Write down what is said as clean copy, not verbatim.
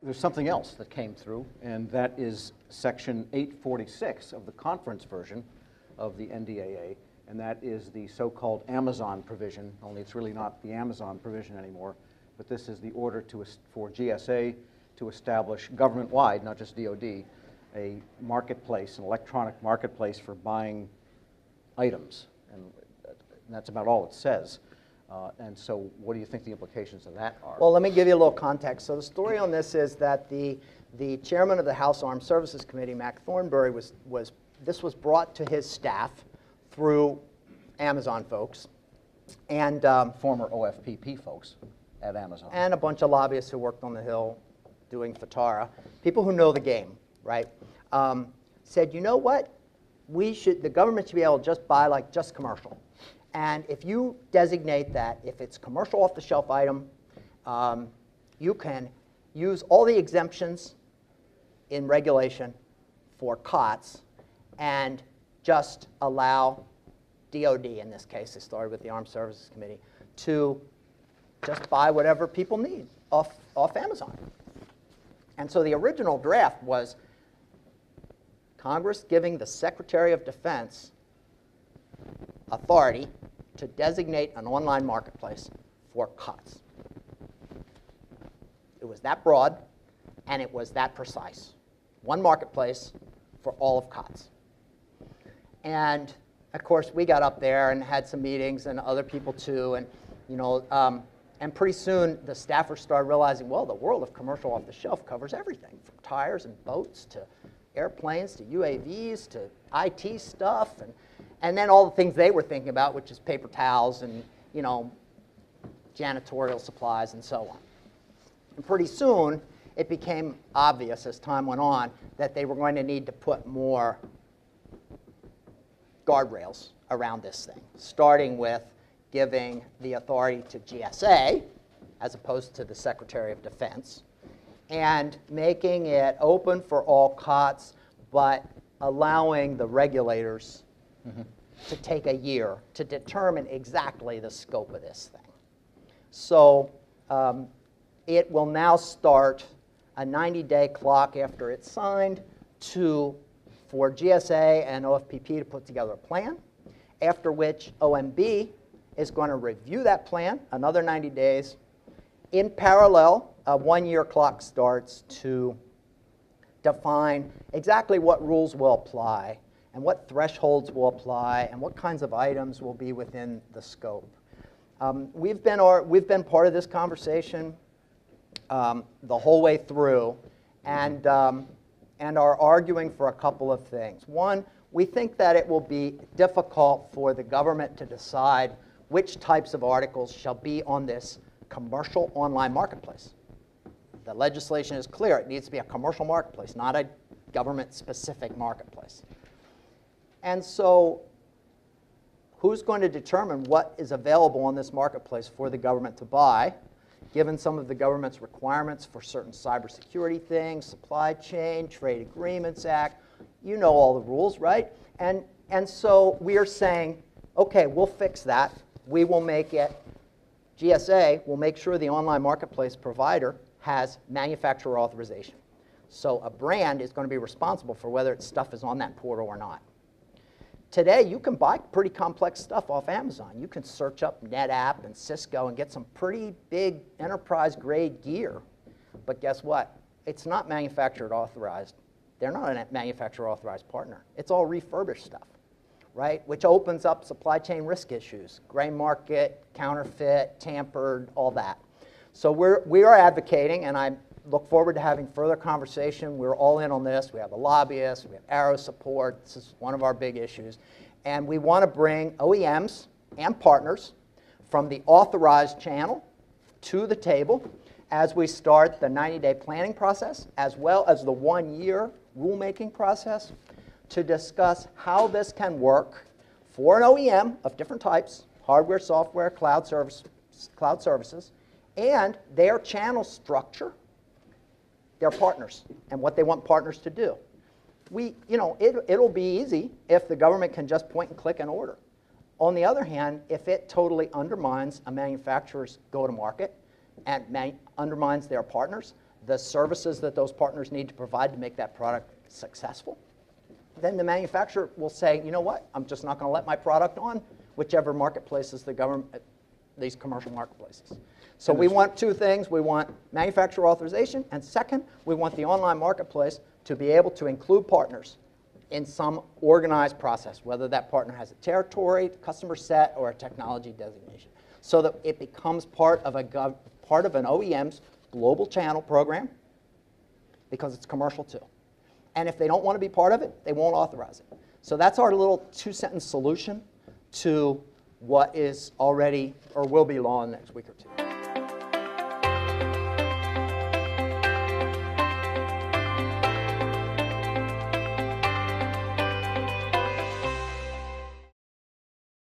there's something else that came through, and that is Section 846 of the conference version of the NDAA, and that is the so-called Amazon provision, only it's really not the Amazon provision anymore, but this is the order for GSA to establish government-wide, not just DoD, a marketplace, an electronic marketplace for buying items, and that's about all it says. And so what do you think the implications of that are? Well, let me give you a little context. So the story on this is that the chairman of the House Armed Services Committee, Mac Thornberry, this was brought to his staff through Amazon folks. And former OFPP folks at Amazon. And a bunch of lobbyists who worked on the Hill doing FTARA, people who know the game, right? Said, you know what? The government should be able to just buy like just commercial. And if you designate that, if it's commercial off-the-shelf item, you can use all the exemptions in regulation for COTS and just allow DoD, in this case, they started with the Armed Services Committee, to just buy whatever people need off Amazon. And so the original draft was Congress giving the Secretary of Defense authority to designate an online marketplace for COTS. It was that broad, and it was that precise. One marketplace for all of COTS. And of course, we got up there and had some meetings, and other people too, and and pretty soon the staffers started realizing, well, the world of commercial off-the-shelf covers everything, from tires and boats to airplanes to UAVs to IT stuff, and then all the things they were thinking about, which is paper towels and janitorial supplies and so on. And pretty soon, it became obvious as time went on that they were going to need to put more guardrails around this thing, starting with giving the authority to GSA as opposed to the Secretary of Defense, and making it open for all COTS, but allowing the regulators to take a year to determine exactly the scope of this thing. So it will now start a 90-day clock after it's signed for GSA and OFPP to put together a plan, after which OMB is going to review that plan, another 90 days. In parallel, a one-year clock starts to define exactly what rules will apply and what thresholds will apply and what kinds of items will be within the scope. We've been part of this conversation the whole way through, and are arguing for a couple of things. One, we think that it will be difficult for the government to decide which types of articles shall be on this commercial online marketplace. The legislation is clear. It needs to be a commercial marketplace, not a government-specific marketplace. And so who's going to determine what is available on this marketplace for the government to buy, given some of the government's requirements for certain cybersecurity things, supply chain, Trade Agreements Act? You know all the rules, right? And so we are saying, okay, we'll fix that. We will make it, GSA will make sure the online marketplace provider has manufacturer authorization. So a brand is going to be responsible for whether its stuff is on that portal or not. Today, you can buy pretty complex stuff off Amazon. You can search up NetApp and Cisco and get some pretty big enterprise-grade gear. But guess what? It's not manufacturer authorized. They're not a manufacturer authorized partner. It's all refurbished stuff, right? Which opens up supply chain risk issues, gray market, counterfeit, tampered, all that. So we are advocating, and I look forward to having further conversation. We're all in on this. We have the lobbyists. We have Arrow support. This is one of our big issues. And we want to bring OEMs and partners from the authorized channel to the table as we start the 90-day planning process, as well as the one-year rulemaking process, to discuss how this can work for an OEM of different types, hardware, software, cloud services, and their channel structure, their partners, and what they want partners to do. It'll be easy if the government can just point and click and order. On the other hand, if it totally undermines a manufacturer's go-to-market and undermines their partners, the services that those partners need to provide to make that product successful, then the manufacturer will say, you know what, I'm just not going to let my product on whichever marketplaces the government, these commercial marketplaces. So we want two things. We want manufacturer authorization, and second, we want the online marketplace to be able to include partners in some organized process, whether that partner has a territory, customer set, or a technology designation, so that it becomes part of an OEM's global channel program, because it's commercial too. And if they don't want to be part of it, they won't authorize it. So that's our little two-sentence solution to what is already or will be law in the next week or two.